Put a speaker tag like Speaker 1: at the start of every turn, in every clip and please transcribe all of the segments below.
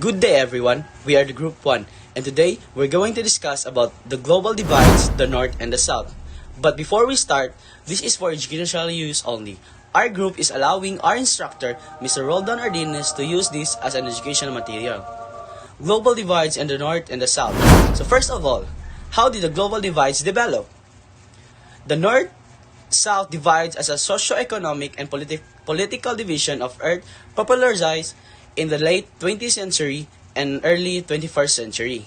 Speaker 1: Good day everyone, we are the Group 1 and today we're going to discuss about the global divides, the North and the South. But before we start, this is for educational use only. Our group is allowing our instructor, Mr. Roldan Ardines, to use this as an educational material. Global divides in the North and the South. So first of all, how did the global divides develop? The North-South divides as a socio-economic and political division of Earth popularized in the late 20th century and early 21st century.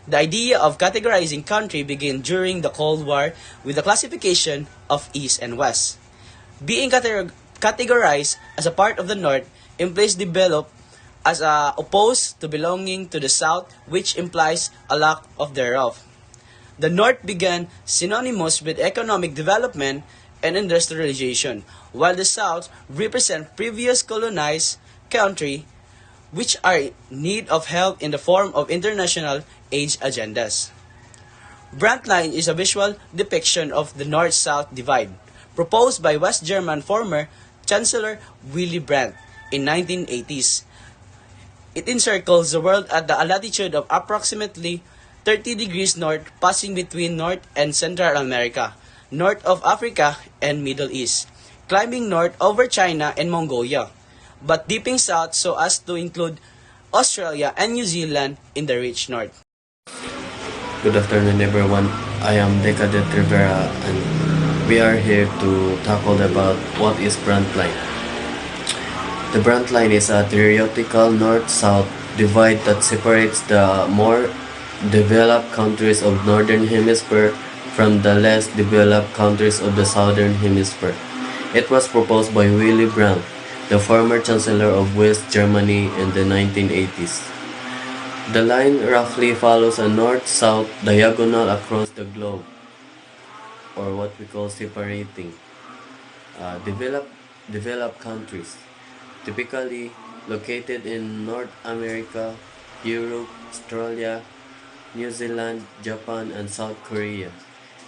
Speaker 1: The idea of categorizing country began during the Cold War with the classification of East and West. Being categorized as a part of the North implies developed as opposed to belonging to the South, which implies a lack of thereof. The North began synonymous with economic development and industrialization, while the South represent previous colonized country which are in need of help in the form of international age agendas. Brandt line is a visual depiction of the North-South divide, proposed by West German former Chancellor Willy Brandt in 1980s. It encircles the world at the latitude of approximately 30 degrees north, passing between North and Central America, north of Africa and Middle East, climbing north over China and Mongolia, but dipping south so as to include Australia and New Zealand in the rich north.
Speaker 2: Good afternoon everyone, I am Decadent Rivera and we are here to tackle about what is Brandt line. The Brandt line is a theoretical north-south divide that separates the more developed countries of Northern Hemisphere from the less developed countries of the Southern Hemisphere. It was proposed by Willy Brandt, the former Chancellor of West Germany in the 1980s. The line roughly follows a north-south diagonal across the globe, or what we call separating developed countries, typically located in North America, Europe, Australia, New Zealand, Japan, and South Korea.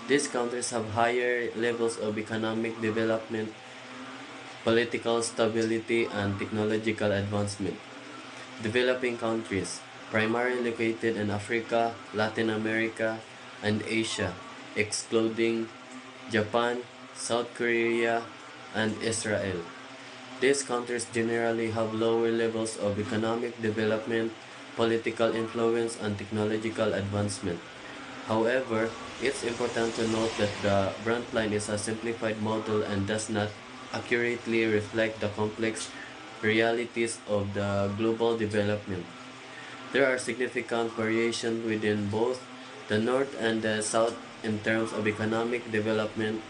Speaker 2: These countries have higher levels of economic development, political stability, and technological advancement. Developing countries, primarily located in Africa, Latin America, and Asia, excluding Japan, South Korea, and Israel. These countries generally have lower levels of economic development, political influence, and technological advancement. However, it's important to note that the Brandt line is a simplified model and does not accurately reflect the complex realities of the global development. There are significant variations within both the North and the South in terms of economic development,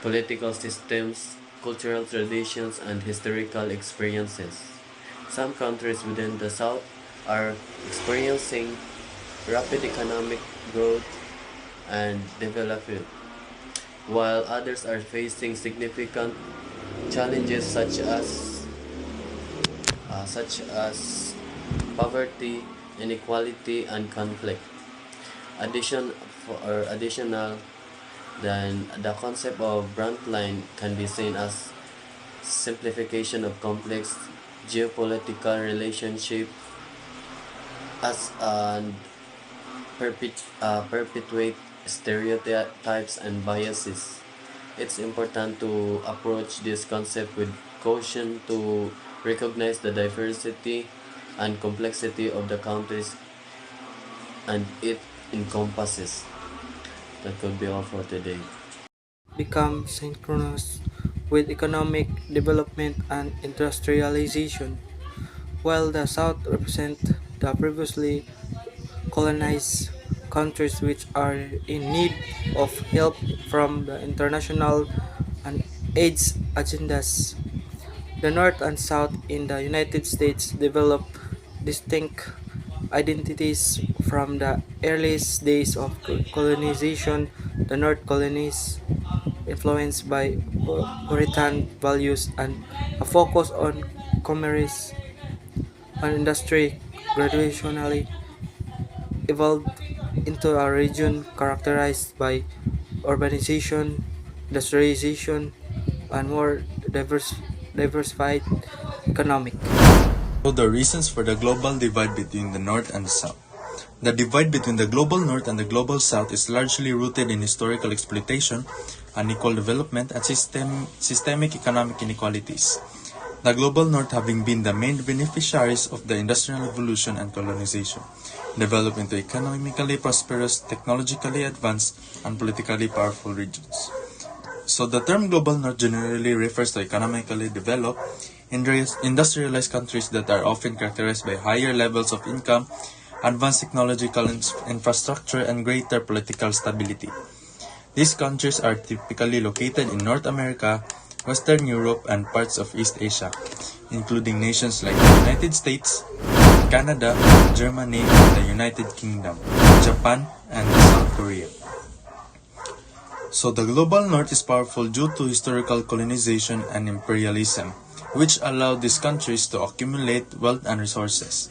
Speaker 2: political systems, cultural traditions, and historical experiences. Some countries within the South are experiencing rapid economic growth and development, while others are facing significant challenges such as poverty, inequality, and conflict. Additional then the concept of Brandt line can be seen as simplification of complex geopolitical relationship as and perpetuate stereotypes and biases. It's important to approach this concept with caution to recognize the diversity and complexity of the countries and it encompasses. That could be all for today.
Speaker 3: Become synchronous with economic development and industrialization, while the South represent the previously colonized countries which are in need of help from the international and AIDS agendas. The North and South in the United States developed distinct identities from the earliest days of colonization. The North colonies, influenced by Puritan values and a focus on commerce and industry, gradually evolved into a region characterized by urbanization, industrialization, and more diversified economic.
Speaker 4: So the reasons for the global divide between the North and the South. The divide between the global North and the global South is largely rooted in historical exploitation, unequal development, and systemic economic inequalities. The global North having been the main beneficiaries of the Industrial Revolution and colonization, developed into economically prosperous, technologically advanced, and politically powerful regions. So the term global North generally refers to economically developed, industrialized countries that are often characterized by higher levels of income, advanced technological infrastructure, and greater political stability. These countries are typically located in North America, Western Europe, and parts of East Asia, including nations like the United States, Canada, Germany, the United Kingdom, Japan, and South Korea. So the global North is powerful due to historical colonization and imperialism, which allowed these countries to accumulate wealth and resources.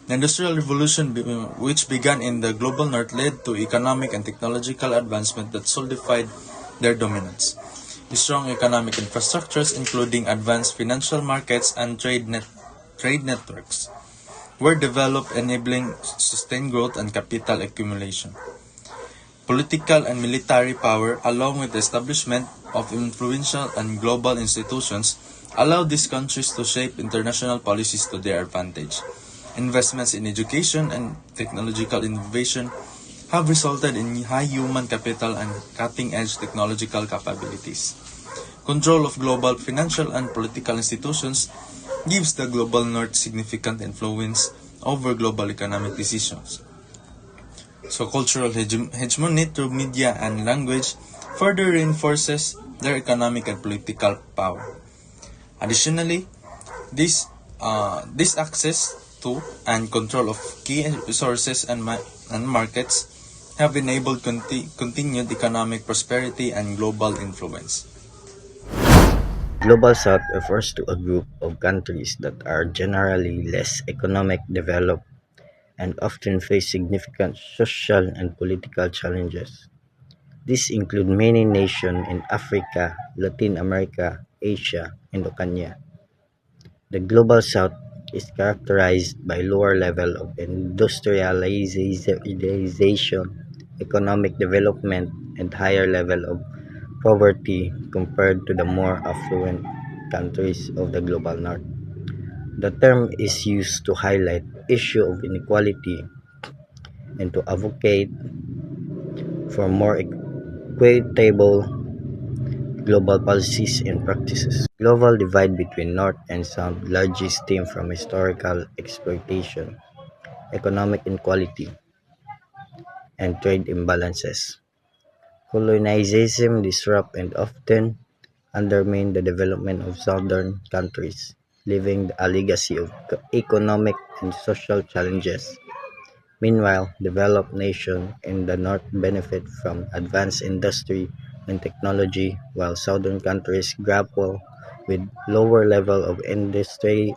Speaker 4: The Industrial Revolution, which began in the global North, led to economic and technological advancement that solidified their dominance. Strong economic infrastructures, including advanced financial markets and trade networks, were developed, enabling sustained growth and capital accumulation. Political and military power, along with the establishment of influential and global institutions, allowed these countries to shape international policies to their advantage. Investments in education and technological innovation have resulted in high human capital and cutting-edge technological capabilities. Control of global financial and political institutions gives the global North significant influence over global economic decisions. So cultural hegemony through media and language further reinforces their economic and political power. Additionally, this access to and control of key resources and markets have enabled continued economic prosperity and global influence.
Speaker 5: Global South refers to a group of countries that are generally less economic developed and often face significant social and political challenges. These include many nations in Africa, Latin America, Asia, and Oceania. The Global South is characterized by lower level of industrialization, economic development, and higher level of poverty compared to the more affluent countries of the Global North. The term is used to highlight issue of inequality and to advocate for more equitable global policies and practices. Global divide between North and South largely stem from historical exploitation, economic inequality, and trade imbalances. Colonization disrupt and often undermine the development of southern countries, leaving a legacy of economic and social challenges. Meanwhile, developed nations in the north benefit from advanced industry and technology, while southern countries grapple with lower level of industry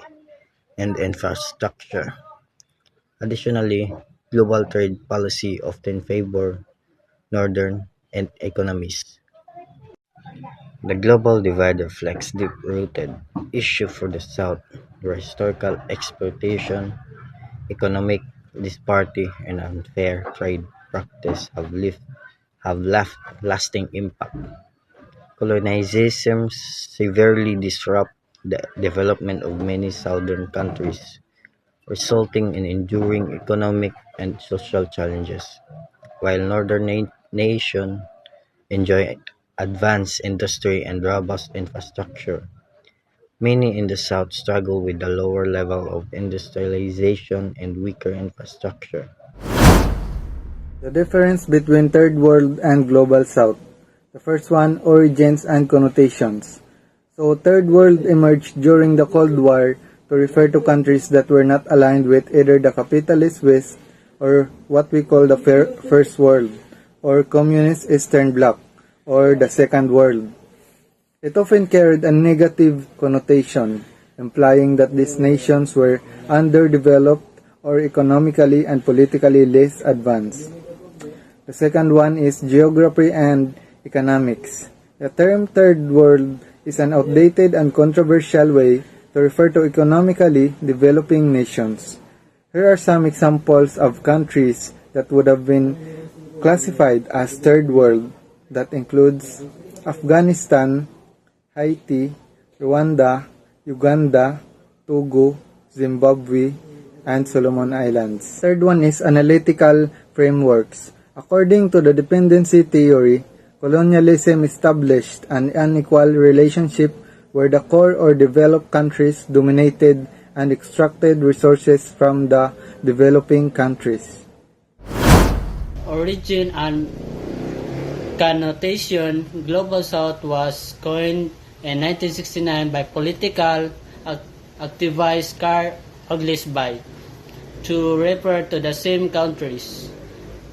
Speaker 5: and infrastructure. Additionally, global trade policy often favor northern economies. The global divide reflects deep-rooted issue for the South, where historical exploitation, economic disparity, and unfair trade practice have left lasting impact. Colonization severely disrupted the development of many southern countries, resulting in enduring economic and social challenges, while northern nations enjoy advanced industry and robust infrastructure. Many in the South struggle with the lower level of industrialization and weaker infrastructure.
Speaker 3: The difference between Third World and Global South. The first one, origins and connotations. So, Third World emerged during the Cold War to refer to countries that were not aligned with either the capitalist West or what we call the First World, or Communist Eastern Bloc, or the Second World. It often carried a negative connotation, implying that these nations were underdeveloped or economically and politically less advanced. The second one is geography and economics. The term Third World is an outdated and controversial way to refer to economically developing nations. Here are some examples of countries that would have been classified as third world. That includes Afghanistan, Haiti, Rwanda, Uganda, Togo, Zimbabwe, and Solomon Islands. Third one is analytical frameworks. According to the dependency theory, colonialism established an unequal relationship where the core or developed countries dominated and extracted resources from the developing countries.
Speaker 6: Origin and connotation. Global South was coined in 1969 by political activist Carl Oglesby to refer to the same countries.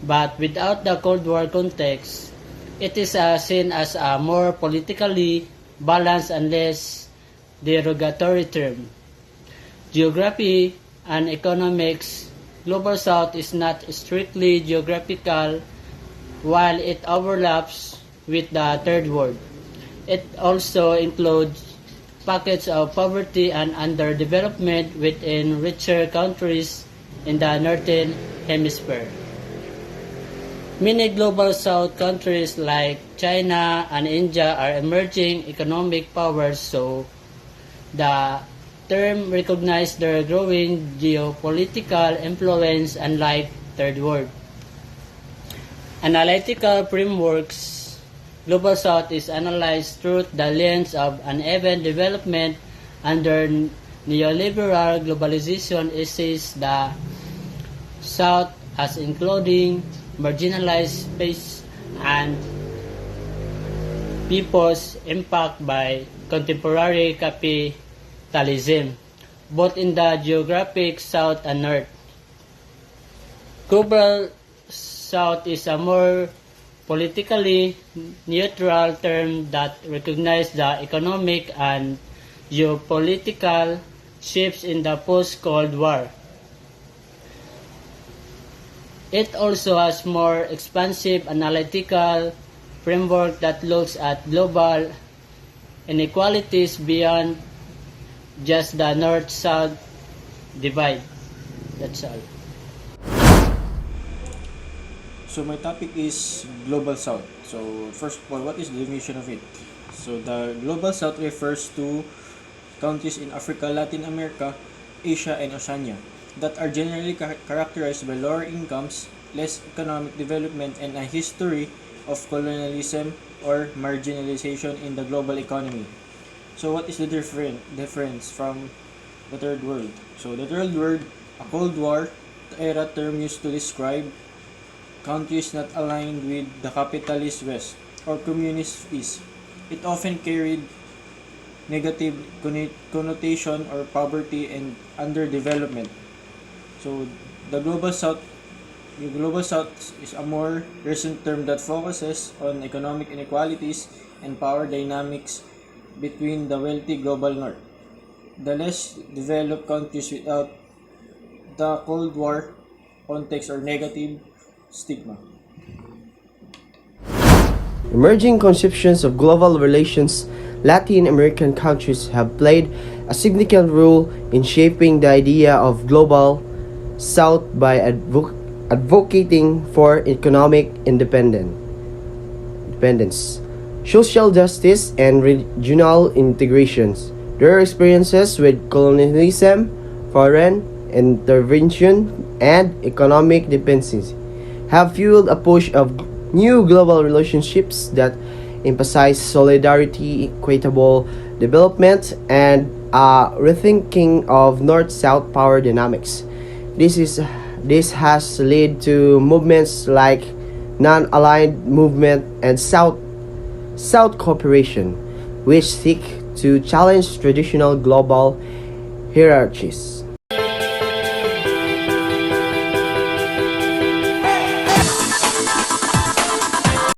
Speaker 6: But without the Cold War context, it is seen as a more politically balanced and less derogatory term. Geography and economics. Global South is not strictly geographical while it overlaps with the Third World. It also includes pockets of poverty and underdevelopment within richer countries in the Northern Hemisphere. Many Global South countries like China and India are emerging economic powers, so the term recognizes their growing geopolitical influence unlike Third World. Analytical frameworks. Global South is analyzed through the lens of uneven development under neoliberal globalization. It sees the South as including marginalized space and peoples impacted by contemporary capitalism, both in the geographic South and North. Global South is a more politically neutral term that recognizes the economic and geopolitical shifts in the post-Cold War. It also has more expansive analytical framework that looks at global inequalities beyond just the North-South divide. That's all.
Speaker 7: So my topic is Global South. So first of all, what is the definition of it? So the Global South refers to countries in Africa, Latin America, Asia, and Oceania that are generally characterized by lower incomes, less economic development, and a history of colonialism or marginalization in the global economy. So what is the difference from the Third World? So the Third World, a Cold War era term used to describe countries not aligned with the capitalist West or communist East. It often carried negative connotation or poverty and underdevelopment. So the Global South is a more recent term that focuses on economic inequalities and power dynamics between the wealthy global North, the less developed countries without the Cold War context or negative stigma.
Speaker 8: Emerging conceptions of global relations. Latin American countries have played a significant role in shaping the idea of global South by advocating for economic independence, social justice, and regional integrations. Their experiences with colonialism, foreign intervention, and economic dependency have fueled a push of new global relationships that emphasize solidarity, equitable development, and a rethinking of North-South power dynamics. This has led to movements like non-aligned movement and South cooperation, which seek to challenge traditional global hierarchies.